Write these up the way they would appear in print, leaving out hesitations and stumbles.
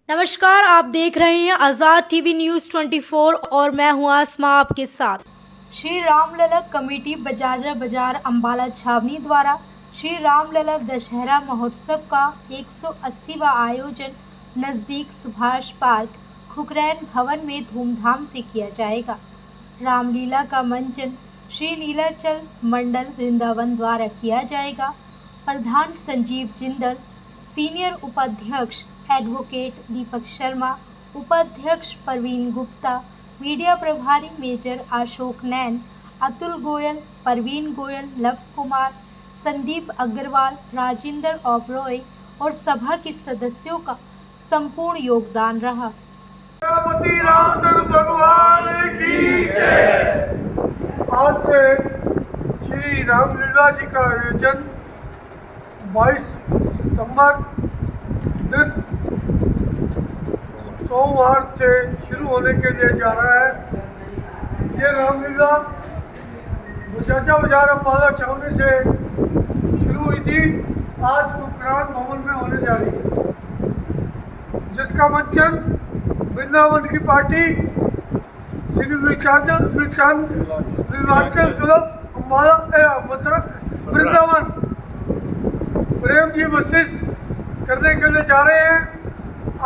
नमस्कार, आप देख रहे हैं आज़ाद टीवी न्यूज़ 24 और मैं हूं आसमा आपके साथ। श्री रामलला कमेटी बजाजा बाजार अंबाला छावनी द्वारा श्री रामलला दशहरा महोत्सव का 180वां आयोजन नज़दीक सुभाष पार्क खुकरैन भवन में धूमधाम से किया जाएगा। रामलीला का मंचन श्री नीलाचल मंडल वृंदावन द्वारा किया जाएगा। प्रधान संजीव जिंदल, सीनियर उपाध्यक्ष एडवोकेट दीपक शर्मा, उपाध्यक्ष परवीन गुप्ता, मीडिया प्रभारी मेजर अशोक नैन, अतुल गोयल, परवीन गोयल, लव कुमार, संदीप अग्रवाल, राजेंद्र ओबरॉय और सभा के सदस्यों का संपूर्ण योगदान रहा। रामचंद्र भगवान की जय। आज से श्री रामलीला जी का आयोजन 22 सितंबर दिन सोमवार से शुरू होने के लिए जा रहा है। ये रामलीला बजाजा बाजार अंबाला छावनी से शुरू हुई थी, आज खुकरान भवन में होने जा रही है, जिसका मंचन वृंदावन की पार्टी श्री नीलाचल क्लब अंबाला वृंदावन प्रेम जी वशिष्ठ करने के लिए जा रहे हैं।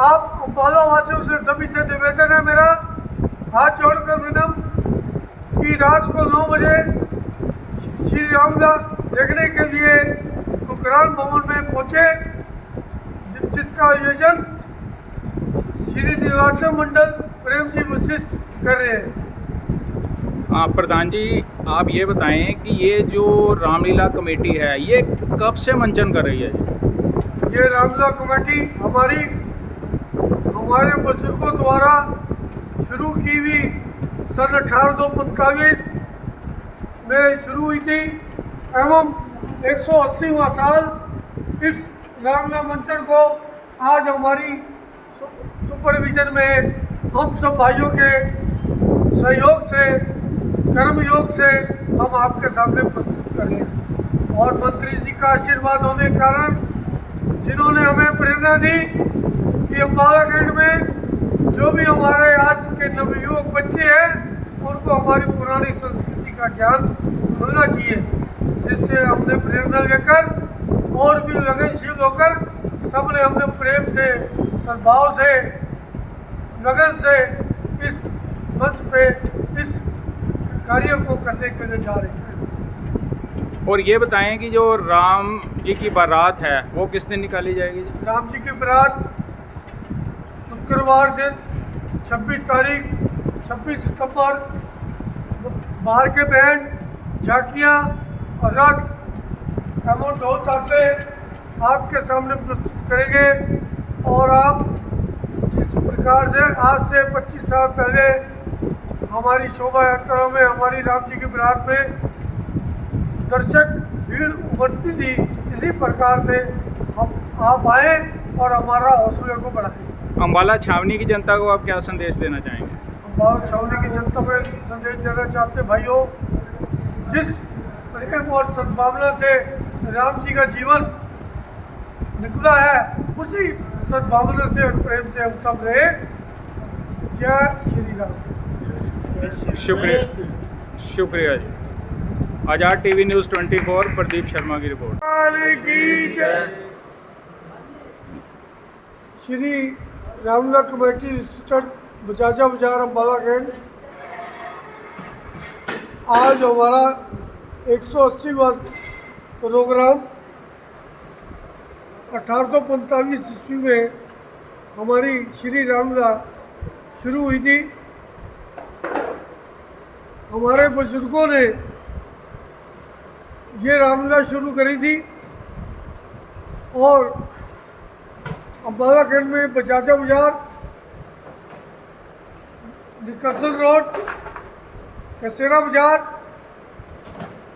आप अंबाला वासियों से सभी से निवेदन है मेरा, हाथ जोड़कर विनम कि रात को 9 बजे श्री रामलीला देखने के लिए खुकरान भवन में पहुँचे, जिसका आयोजन श्री नीलाचल मंडल प्रेम जी वशिष्ठ कर रहे हैं। प्रधान जी, आप ये बताएं कि ये जो रामलीला कमेटी है ये कब से मंचन कर रही है? ये रामलीला कमेटी हमारे बुजुर्गों द्वारा शुरू की हुई सन 1845 में शुरू हुई थी एवं 180वां साल इस रामलीला मंचन को आज हमारी सुपरविजन में हम सब भाइयों के सहयोग से, कर्मयोग से हम आपके सामने प्रस्तुत कर रहे हैं। और मंत्री जी का आशीर्वाद होने के कारण, जिन्होंने हमें प्रेरणा दी कि अंबालागढ़ में जो भी हमारे आज के नवयुवक बच्चे हैं उनको हमारी पुरानी संस्कृति का ज्ञान मिलना चाहिए, जिससे हमने प्रेरणा लेकर और भी लगनशील होकर सबने हमने प्रेम से, सद्भाव से, लगन से इस मंच पे इस कार्य को करने के लिए जा रहे हैं। और ये बताएं कि जो राम जी की बारात है वो किस दिन निकाली जाएगी? राम जी की बारात शुक्रवार दिन 26 सितंबर बाहर के बैंड, झांकियाँ और रथ एवं ढोल ताशे आपके सामने प्रस्तुत करेंगे। और आप जिस प्रकार से आज से 25 साल पहले हमारी शोभा यात्रा में, हमारी राम जी की बारात में दर्शक भीड़ उमड़ती थी, इसी प्रकार से हम आप आए और हमारा हौसले को बढ़ाएं। अंबाला छावनी की जनता को आप क्या संदेश देना चाहेंगे? अंबाला छावनी की जनता को संदेश देना चाहते भाइयों, जिस प्रेम और सद्भावना से राम जी का जीवन निकला है, उसी सद्भावना से और प्रेम से हम सब रहे। जय श्री राम। शुक्रिया जी। आज़ाद टीवी न्यूज़ 24 प्रदीप शर्मा की report. Shri Ramlila committee registered Bajaja बाजार अंबालागढ़, आज हमारा 180वां प्रोग्राम 1845 ईस्वी में हमारी श्री रामलीला शुरू हुई थी। हमारे बुजुर्गों ने ये रामलीला शुरू करी थी और अंबालागढ़ में बजाजा बाजार, निकलसन रोड, कसेरा बाजार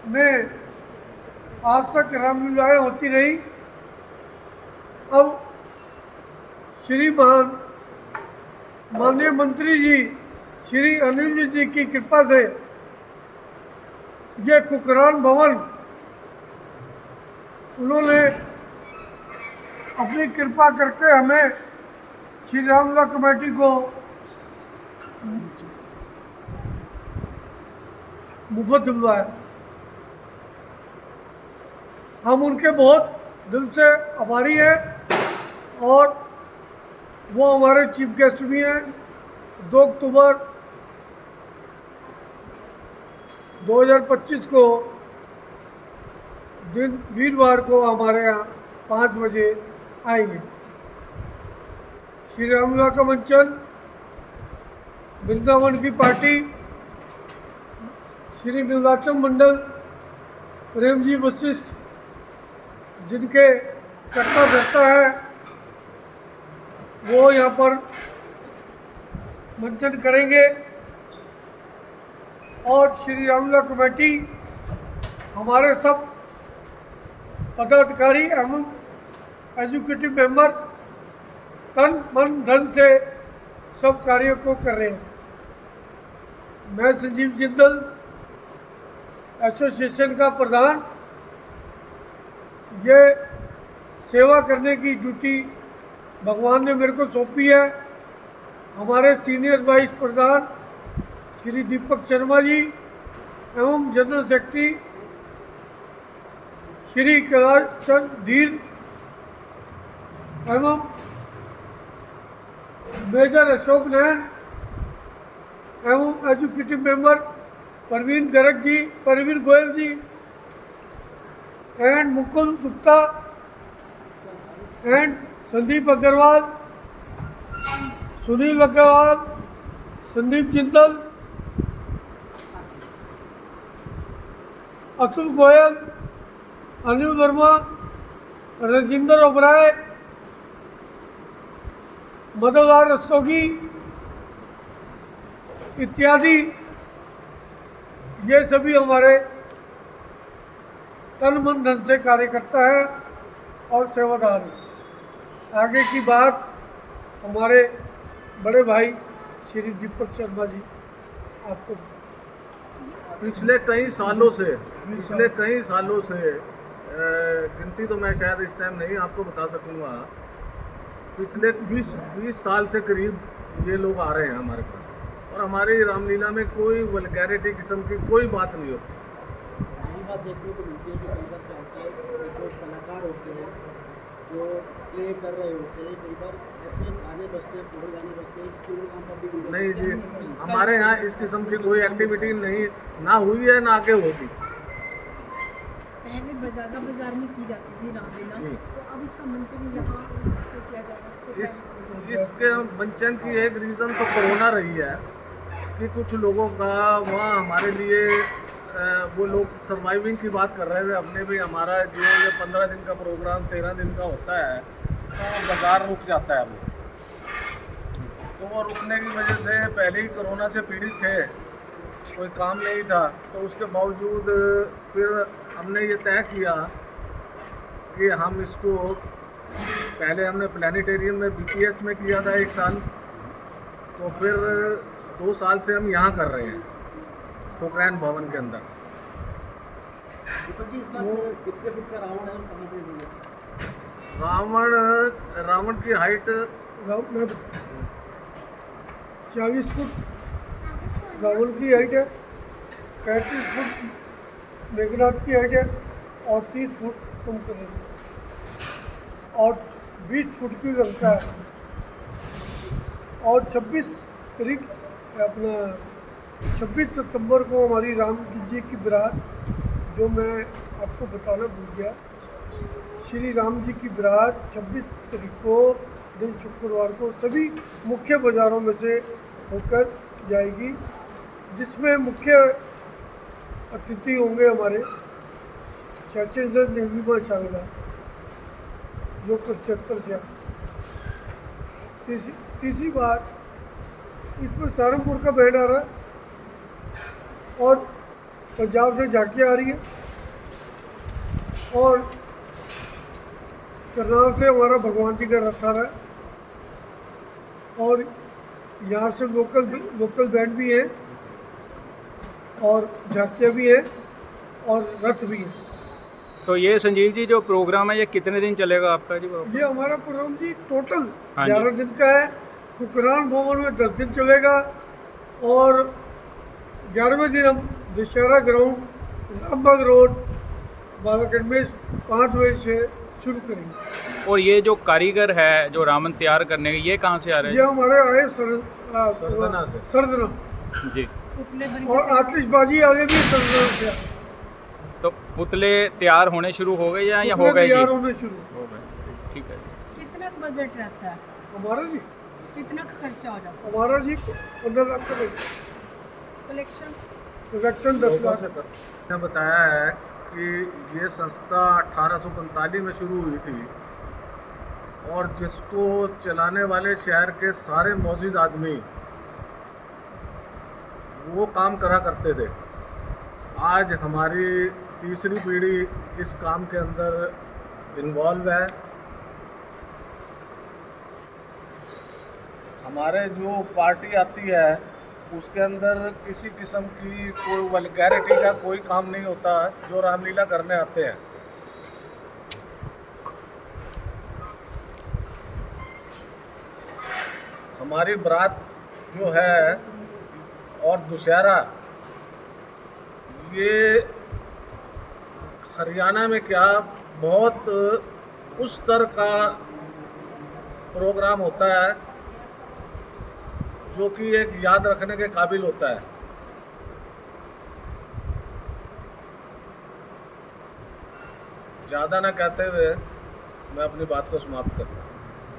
में आज तक रामलीलाएँ होती रही। अब श्रीमान माननीय मंत्री जी श्री अनिल जी की कृपा से ये खुकरान भवन उन्होंने अपनी कृपा करके हमें श्री रामलीला कमेटी को मुफ्त दिलवाया। हम उनके बहुत दिल से आभारी हैं और वो हमारे चीफ गेस्ट भी हैं। 2 अक्टूबर 2025 को दिन वीरवार को हमारे यहाँ 5 बजे आएंगे। श्री रामलीला का मंचन, वृंदावन की पार्टी, श्री नीलाचल मंडल, प्रेम जी वशिष्ठ, जिनके करता धरता है, वो यहाँ पर मंचन करेंगे। और श्री रामलीला कमेटी हमारे सब पदाधिकारी एवं एग्जीक्यूटिव मेंबर तन मन धन से सब कार्यों को कर रहे हैं। मैं संजीव जिंदल, एसोसिएशन का प्रधान, ये सेवा करने की ड्यूटी भगवान ने मेरे को सौंपी है। हमारे सीनियर वाइस प्रधान श्री दीपक शर्मा जी एवं जनरल सेक्रेटरी श्री कैलाश चंद धीर एवं मेजर अशोक नैन एवं executive member Parveen Garg ji, Parveen Goyal ji and Mukul Gupta and Sandeep Agarwal, Sunil Agarwal, Sandeep Jindal, Atul Goyal, Anil Verma, Rajendra Oberoi, Madhulal Rastogi इत्यादि, ये सभी हमारे तन मन धन से कार्य करता है और सेवादार है। आगे की बात हमारे बड़े भाई श्री दीपक शर्मा जी आपको पिछले कई सालों से गिनती तो मैं शायद इस टाइम नहीं आपको बता सकूंगा, पिछले 20 साल से करीब ये लोग आ रहे हैं हमारे पास और हमारी रामलीला में कोई वल्गैरिटी किस्म की कोई बात नहीं होती। यही बात देखने को मिलती है कि कई बार क्या होता है, जो कलाकार होते हैं जो प्ले कर रहे होते हैं, कई बार ऐसे गाने बजते हैं, पूरे गाने बजते हैं, स्कूल काम पर भी नहीं जी, हमारे यहाँ इस किस्म की कोई एक्टिविटी नहीं ना हुई है ना आगे होगी। पहले बजादा बाजार में की जाती थी रामलीला, तो अब इसका मंचन यहाँ पे किया जा रहा है। इसके मंचन की एक रीज़न तो कोरोना रही है कि कुछ लोगों का वहाँ हमारे लिए वो लोग सर्वाइविंग की बात कर रहे थे। अपने भी हमारा जो ये 15 दिन का प्रोग्राम 13 दिन का होता है तो बाज़ार रुक जाता है वो, तो वो रुकने की वजह से पहले ही कोरोना से पीड़ित थे, कोई काम नहीं था, तो उसके बावजूद फिर हमने ये तय किया कि हम इसको पहले हमने प्लानिटेरियम में बीपीएस में किया था 1 साल, तो फिर 2 साल से हम यहाँ कर रहे हैं पोखरान भवन के अंदर। दीपक जी, इस बार कितने फुट का रावण है और कहाँ पे है? रावण की हाइट 40 फुट रावण की हाइट है, 35 फुट मेघनाथ की हाइट है और 30 फुट कुंभकर्ण और 20 फुट की गंगा है। और 26 तारीख अपना 26 सितंबर को हमारी राम जी की बारात, जो मैं आपको बताना भूल गया, श्री राम जी की बारात 26 तारीख को दिन शुक्रवार को सभी मुख्य बाज़ारों में से होकर जाएगी, जिसमें मुख्य अतिथि होंगे हमारे शैलेंद्र नेगी शामिल है, जो कुरुक्षेत्र से। तीसरी बात, इसमें सहारनपुर का बैंड आ रहा है और पंजाब से झांकियाँ आ रही है और करनाल से हमारा भगवान जी का रथ आ रहा है और यहाँ से लोकल बैंड भी है और झांकियाँ भी हैं और रथ भी है। तो ये संजीव जी जो प्रोग्राम है ये कितने दिन चलेगा आपका जी प्रोग्राम? ये हमारा प्रोग्राम जी टोटल हाँ जी। 11 दिन का है। कुकरान भवन में 10 दिन चलेगा और 11वें दिन हम दशहरा ग्राउंड रामबाग रोड बालागढ़ में 5 बजे से शुरू करेंगे। और ये जो कारीगर है जो रावण तैयार करने के, ये कहाँ से आ रहे ये हमारे आए सरदना से। सरदना हैं जी? पुतले बन और आतिशबाजी आगे भी सरदना से है। तो पुतले तैयार होने शुरू हो गए या हो पुतले गए तैयार जी? होने शुरू। हो गए, ठीक है। कितना का बजट रहता है, हमारा जी कितना का खर्चा हो जाता हमारा जी 15 लाख का है कलेक्शन? प्रोडक्शन 10 लाख। ने बताया है कि ये संस्था 1845 में शुरू हुई थी और जिसको चलाने वाले शहर के सारे मौजूद आदमी वो काम करा करते थे। आज हमारी तीसरी पीढ़ी इस काम के अंदर इन्वॉल्व है। हमारे जो पार्टी आती है उसके अंदर किसी किस्म की कोई वल्गैरिटी का कोई काम नहीं होता जो रामलीला करने आते हैं। हमारी बारात जो है और दुशहरा ये हरियाणा में क्या बहुत उस स्तर का प्रोग्राम होता है जो कि एक याद रखने के काबिल होता है। ज़्यादा ना कहते हुए मैं अपनी बात को समाप्त करता हूँ।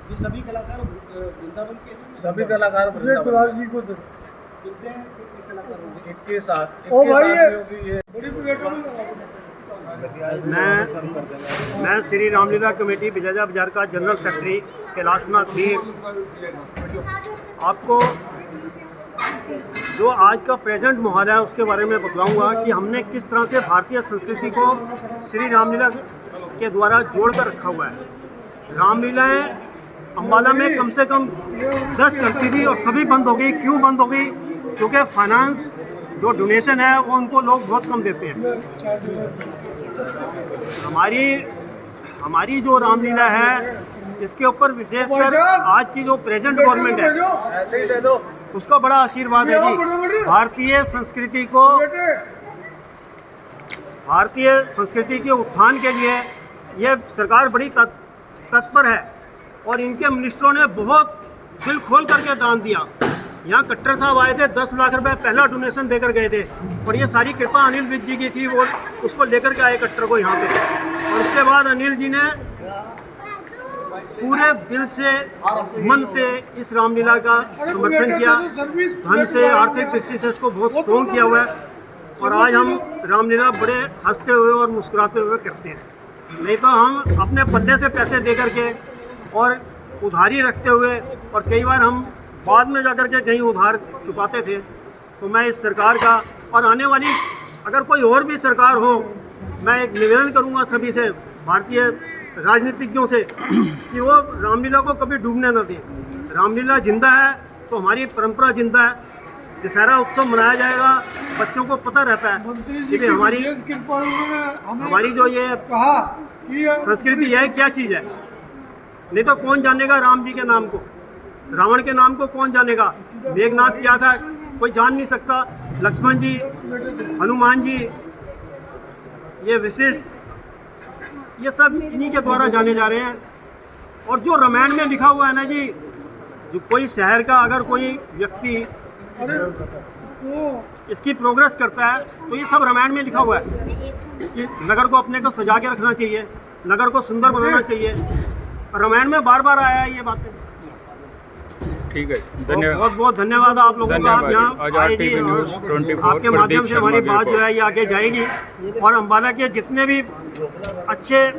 ये सभी कलाकार वृंदावन के हैं? सभी कलाकार ये वृंदावन कलाश जी को दे। कितने कलाकार होंगे? 21 ओ भाई ये- आदमियों की ये बड़ी प्लेटों में मैं श्री रामलीला कमेटी बिजाजा बाजार का जनरल सेक्रेटरी कैलाशनाथ धीर आपको जो आज का प्रेजेंट माहौल है उसके बारे में बतलाऊंगा कि हमने किस तरह से भारतीय संस्कृति को श्री रामलीला के द्वारा जोड़ कर रखा हुआ है। रामलीलाएँ अम्बाला में कम से कम 10 चलती थी और सभी बंद हो गई। क्यों बंद हो गई? क्योंकि फाइनेंस जो डोनेशन है वो उनको लोग बहुत कम देते हैं। हमारी जो रामलीला है इसके ऊपर विशेषकर आज की जो प्रेजेंट गवर्नमेंट है ऐसे ही दे दो। उसका बड़ा आशीर्वाद है जी। भारतीय संस्कृति के उत्थान के लिए ये सरकार बड़ी तत्पर है और इनके मिनिस्टरों ने बहुत दिल खोल करके दान दिया। यहाँ कट्टर साहब आए थे, 10 लाख रुपए पहला डोनेशन देकर गए थे और ये सारी कृपा अनिल विज जी की थी। वो उसको लेकर के आए कट्टर को यहाँ पे और उसके बाद अनिल जी ने पूरे दिल से मन से इस रामलीला का समर्थन किया, धन से आर्थिक दृष्टि से इसको बहुत स्ट्रॉन्ग किया हुआ है और आज हम रामलीला बड़े हंसते हुए और मुस्कुराते हुए करते हैं। नहीं तो हम अपने पल्ले से पैसे दे करके और उधारी रखते हुए और कई बार हम बाद में जाकर के कहीं उधार चुकाते थे। तो मैं इस सरकार का और आने वाली अगर कोई और भी सरकार हो, मैं एक निवेदन करूंगा सभी से, भारतीय राजनीतिज्ञों से कि वो रामलीला को कभी डूबने न दें। रामलीला जिंदा है तो हमारी परंपरा जिंदा है। दशहरा उत्सव मनाया जाएगा, बच्चों को पता रहता है कि हमारी जो ये कहा कि संस्कृति है क्या चीज़ है। नहीं तो कौन जानेगा राम जी के नाम को, रावण के नाम को कौन जानेगा। मेघनाथ क्या था कोई जान नहीं सकता। लक्ष्मण जी, हनुमान जी, ये विशिष्ट, ये सब इन्हीं के द्वारा जाने जा रहे हैं। और जो रामायण में लिखा हुआ है ना जी, जो कोई शहर का अगर कोई व्यक्ति इसकी प्रोग्रेस करता है तो ये सब रामायण में लिखा हुआ है कि नगर को अपने को सजा के रखना चाहिए, नगर को सुंदर बनाना चाहिए। रामायण में बार बार आया है ये बातें। ठीक है, धन्यवाद। बहुत बहुत धन्यवाद आप लोगों का। आप यहाँ आजाद आए टीवी जी न्यूज़ और 24 आपके माध्यम से हमारी बात जो है ये आगे जाएगी और अम्बाला के जितने भी अच्छे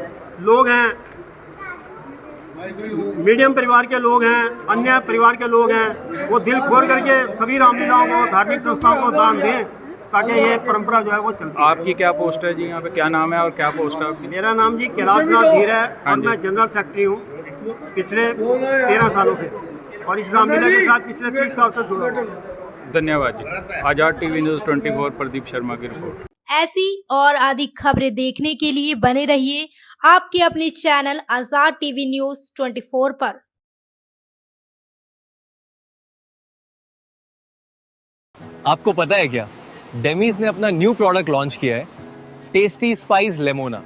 लोग हैं, मीडियम परिवार के लोग हैं, अन्य परिवार के लोग हैं, वो दिल खोल करके सभी रामलीलाओं को, धार्मिक संस्थाओं को दान दें ताकि ये परंपरा जो है वो चलती है। आपकी क्या पोस्ट है जी यहाँ पे, क्या नाम है और क्या पोस्ट है आपकी? मेरा नाम जी कैलाशनाथ धीर है हाँ और जी। मैं जनरल सेक्रेटरी हूँ पिछले 13 सालों से और इस रामलीला के साथ पिछले 30 साल से जुड़ा हूँ। धन्यवाद जी। आजाद टीवी न्यूज़ 24 प्रदीप शर्मा की रिपोर्ट। ऐसी और अधिक खबरें देखने के लिए बने रहिए आपके अपने चैनल आजाद टीवी न्यूज 24 पर। आपको पता है क्या, डेमीज ने अपना न्यू प्रोडक्ट लॉन्च किया है, टेस्टी स्पाइस लेमोना।